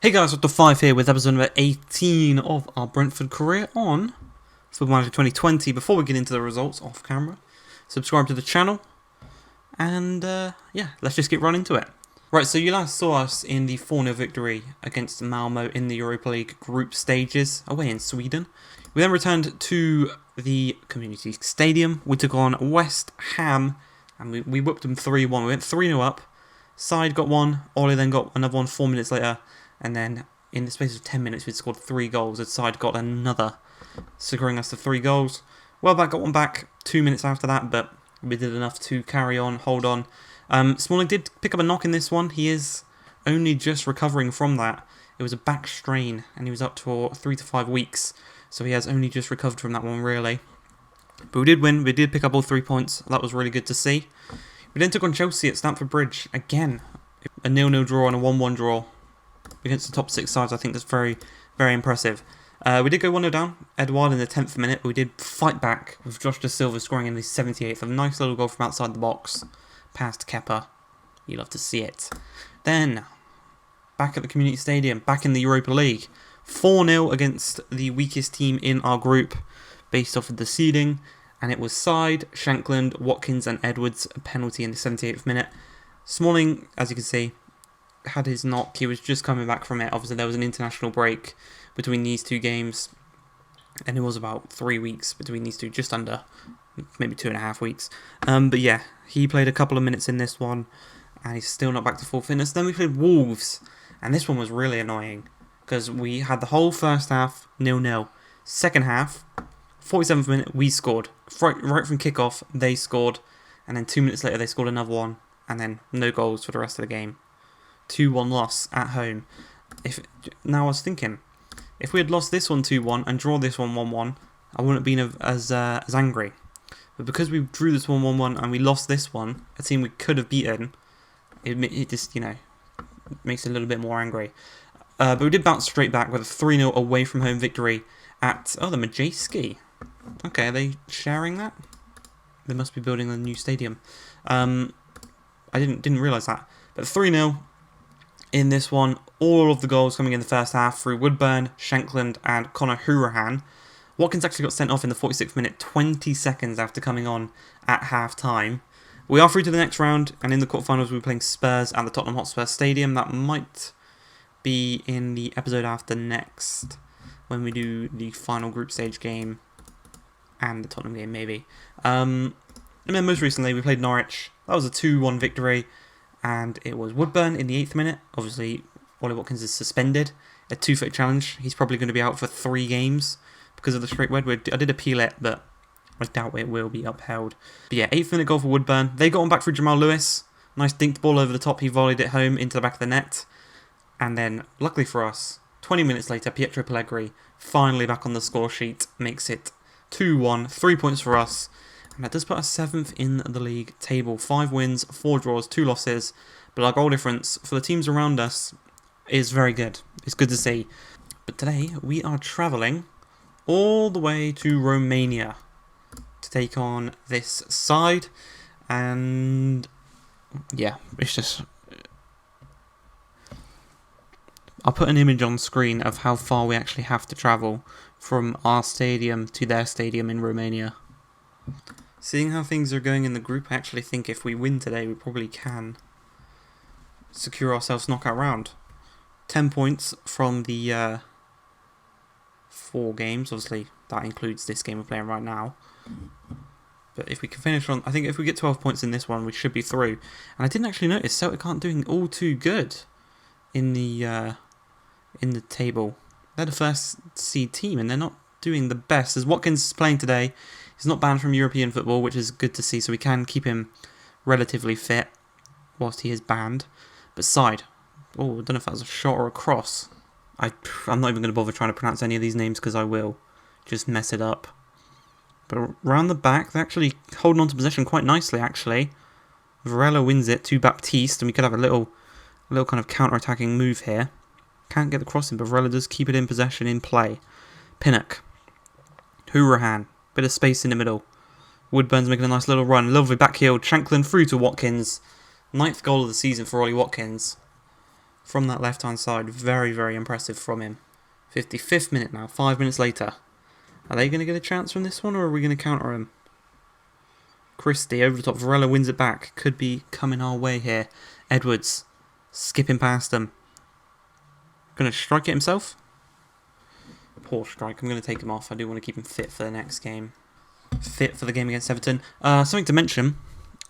Hey guys, Dr. 5 here with episode number 18 of our Brentford career on Football Manager 2020. Before we get into the results off camera, subscribe to the channel, and yeah, let's just get right into it. Right, so you last saw us in the 4-0 victory against Malmo in the Europa League group stages, away in Sweden. We then returned to the community stadium. We took on West Ham, and we whipped them 3-1. We went 3-0 up. Side got one, Ollie then got another one 4 minutes later. And then, in the space of 10 minutes, we'd scored 3 goals. The side got another, securing us to 3 goals. Welbeck got one back 2 minutes after that, but we did enough to carry on, hold on. Smalling did pick up a knock in this one. He is only just recovering from that. It was a back strain, and he was up for 3 to 5 weeks. So he has only just recovered from that one, really. But we did win. We did pick up all 3 points. That was really good to see. We then took on Chelsea at Stamford Bridge. Again, a 0-0 draw and a 1-1 draw. Against the top 6 sides, I think that's very, very impressive. We did go 1-0 down, Edouard in the 10th minute, but we did fight back with Josh Da Silva scoring in the 78th. A nice little goal from outside the box, past Kepa. You love to see it. Then, back at the Community Stadium, back in the Europa League. 4-0 against the weakest team in our group, based off of the seeding. And it was Side, Shankland, Watkins and Edwards, a penalty in the 78th minute. Smalling, as you can see, had his knock. He was just coming back from it. Obviously there was an international break between these 2 games, and it was about 3 weeks between these 2, just under, maybe 2.5 weeks. But yeah, he played a couple of minutes in this one, and he's still not back to full fitness. Then we played Wolves, and this one was really annoying, because we had the whole first half 0-0. Second half, 47th minute, we scored. Right from kickoff, they scored, and then 2 minutes later they scored another one, and then no goals for the rest of the game. 2-1 loss at home. Now I was thinking, if we had lost this one 2-1 and draw this one 1-1, I wouldn't have been as angry. But because we drew this one 1-1 and we lost this one, a team we could have beaten, it just, you know, makes it a little bit more angry. But we did bounce straight back with a 3-0 away from home victory at, the Majewski. Okay, are they sharing that? They must be building a new stadium. I didn't realise that. But 3-0. In this one, all of the goals coming in the first half through Woodburn, Shankland and Conor Hourihane. Watkins actually got sent off in the 46th minute, 20 seconds after coming on at half-time. We are through to the next round, and in the quarterfinals we're playing Spurs at the Tottenham Hotspur Stadium. That might be in the episode after next, when we do the final group stage game, and the Tottenham game maybe. And then most recently we played Norwich. That was a 2-1 victory. And it was Woodburn in the 8th minute. Obviously, Ollie Watkins is suspended. A 2-foot challenge. He's probably going to be out for 3 games because of the straight red. I did appeal it, but I doubt it will be upheld. But yeah, 8th minute goal for Woodburn. They got on back through Jamal Lewis. Nice dinked ball over the top. He volleyed it home into the back of the net. And then, luckily for us, 20 minutes later, Pietro Pellegrini, finally back on the score sheet, makes it 2-1. 3 points for us. And that does put us 7th in the league table. 5 wins, 4 draws, 2 losses. But our goal difference for the teams around us is very good. It's good to see. But today we are travelling all the way to Romania to take on this side. And yeah, it's just... I'll put an image on screen of how far we actually have to travel from our stadium to their stadium in Romania. Seeing how things are going in the group, I actually think if we win today, we probably can secure ourselves knockout round. 10 points from the 4 games. Obviously, that includes this game we're playing right now. But if we can finish on... I think if we get 12 points in this one, we should be through. And I didn't actually notice Celtic aren't doing all too good in the table. They're the first seed team, and they're not doing the best. As Watkins is playing today, he's not banned from European football, which is good to see, so we can keep him relatively fit whilst he is banned. But Side, I don't know if that was a shot or a cross. I'm not even going to bother trying to pronounce any of these names because I will just mess it up. But around the back, they're actually holding on to possession quite nicely, actually. Varela wins it to Baptiste, and we could have a little kind of counter-attacking move here. Can't get the crossing, but Varela does keep it in possession, in play. Pinnock. Hourihane. Bit of space in the middle. Woodburn's making a nice little run. Lovely backheel. Shankland through to Watkins. 9th goal of the season for Ollie Watkins. from that left-hand side. Very, very impressive from him. 55th minute now, 5 minutes later. Are they going to get a chance from this one, or are we going to counter him? Christie over the top. Varela wins it back. Could be coming our way here. Edwards skipping past them. Going to strike it himself. Poor strike. I'm going to take him off. I do want to keep him fit for the next game. Fit for the game against Everton. Something to mention.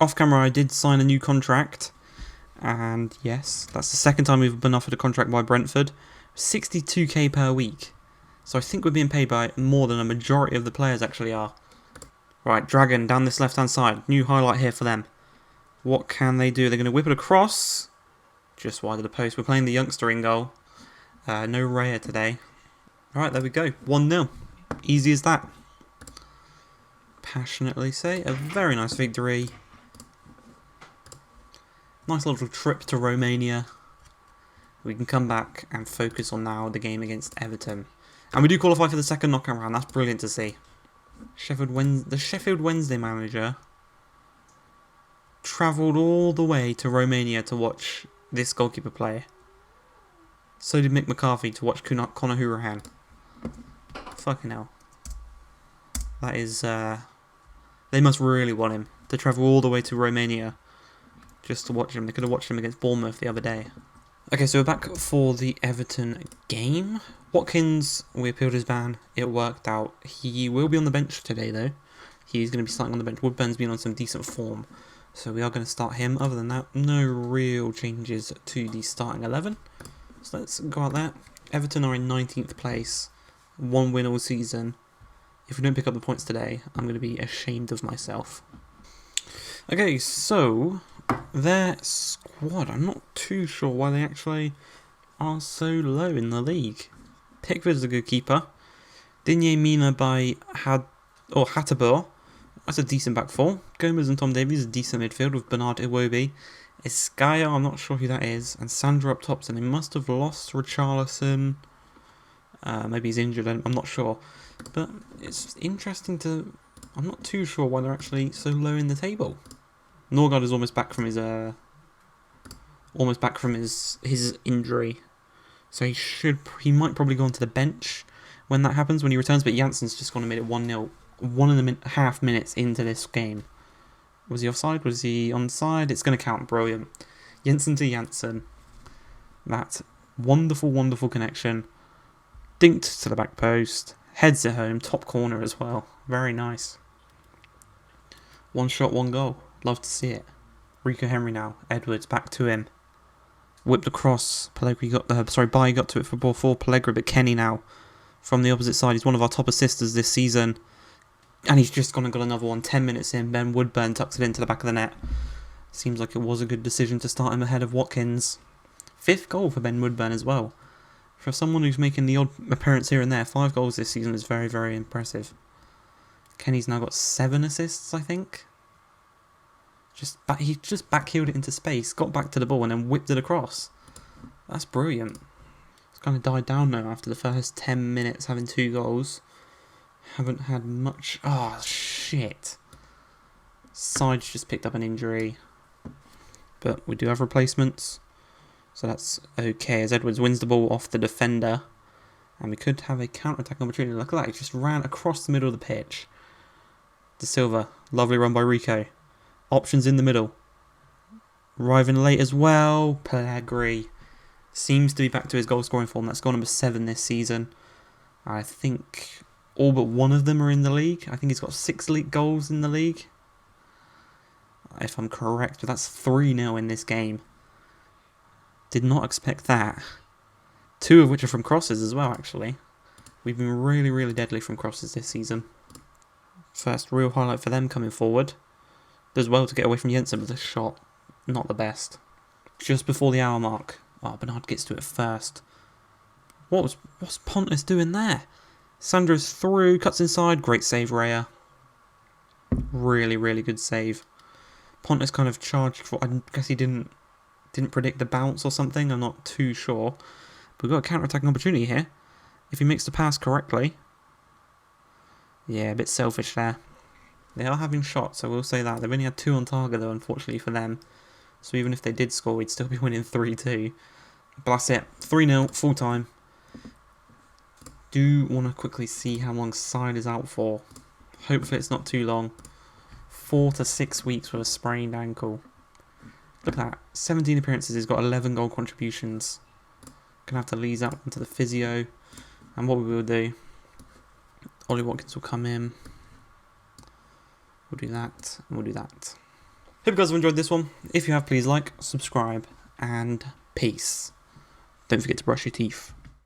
Off camera, I did sign a new contract. And yes, that's the second time we've been offered a contract by Brentford. 62k per week. So I think we're being paid by more than a majority of the players actually are. Right, Dragon down this left-hand side. New highlight here for them. What can they do? They're going to whip it across. Just wide of the post. We're playing the youngster in goal. No Raya today. Alright, there we go. 1-0. Easy as that. Passionately say. A very nice victory. Nice little trip to Romania. We can come back and focus on now the game against Everton. And we do qualify for the second knockout round. That's brilliant to see. The Sheffield Wednesday manager travelled all the way to Romania to watch this goalkeeper play. So did Mick McCarthy to watch Conor Hourihane. Fucking hell. That is... they must really want him to travel all the way to Romania just to watch him. They could have watched him against Bournemouth the other day. Okay, so we're back for the Everton game. Watkins, we appealed his ban. It worked out. He will be on the bench today, though. He's going to be starting on the bench. Woodburn's been on some decent form, so we are going to start him. Other than that, no real changes to the starting 11. So let's go out there. Everton are in 19th place. 1 win all season. If we don't pick up the points today, I'm going to be ashamed of myself. Okay, so their squad. I'm not too sure why they actually are so low in the league. Pickford's a good keeper. Digne Mina by Hatterber. That's a decent back four. Gomez and Tom Davies, a decent midfield with Bernard Iwobi. Iskaya, I'm not sure who that is. And Sandra up top, so they must have lost Richarlison. Maybe he's injured, I'm not sure. But it's interesting to... I'm not too sure why they're actually so low in the table. Norgard is almost back from his injury. So he might probably go onto the bench when that happens, when he returns. But Janssen's just gone and made it 1-0. 1.5 minutes into this game. Was he offside? Was he onside? It's going to count. Brilliant. Jensen to Janssen. That wonderful, wonderful connection. Dinked to the back post. Heads it home. Top corner as well. Very nice. One shot, one goal. Love to see it. Rico Henry now. Edwards back to him. Whipped across. Pellegrini got Bailly got to it for ball 4. Pellegrini, but Kenny now from the opposite side. He's one of our top assisters this season. And he's just gone and got another one. 10 minutes in. Ben Woodburn tucks it into the back of the net. Seems like it was a good decision to start him ahead of Watkins. 5th goal for Ben Woodburn as well. For someone who's making the odd appearance here and there, 5 goals this season is very, very impressive. Kenny's now got 7 assists, I think. He just backheeled it into space, got back to the ball and then whipped it across. That's brilliant. It's kind of died down now after the first 10 minutes having 2 goals. Haven't had much... Oh, shit. Side's just picked up an injury. But we do have replacements. So that's okay, as Edwards wins the ball off the defender. And we could have a counter-attack opportunity. Look at that, he just ran across the middle of the pitch. De Silva, lovely run by Rico. Options in the middle. Arriving late as well. Pellegrini seems to be back to his goal scoring form. That's goal number 7 this season. I think all but one of them are in the league. I think he's got 6 league goals in the league, if I'm correct. But that's 3-0 in this game. Did not expect that. 2 of which are from crosses as well, actually. We've been really, really deadly from crosses this season. First real highlight for them coming forward. Does well to get away from Jensen, but the shot, not the best. Just before the hour mark. Oh, Bernard gets to it first. What's Pontus doing there? Sandra's through, cuts inside. Great save, Raya. Really, really good save. Pontus kind of charged for... I guess he didn't predict the bounce or something. I'm not too sure. But we've got a counter-attacking opportunity here. If he makes the pass correctly. Yeah, a bit selfish there. They are having shots, I will say that. They've only had 2 on target, though, unfortunately for them. So even if they did score, we'd still be winning 3-2. But that's it. 3-0, full time. Do want to quickly see how long Side is out for. Hopefully it's not too long. 4 to 6 weeks with a sprained ankle. Look at that. 17 appearances. He's got 11 goal contributions. Gonna have to lease out into the physio. And what we will do, Ollie Watkins will come in. We'll do that, and we'll do that. Hope you guys have enjoyed this one. If you have, please like, subscribe, and peace. Don't forget to brush your teeth.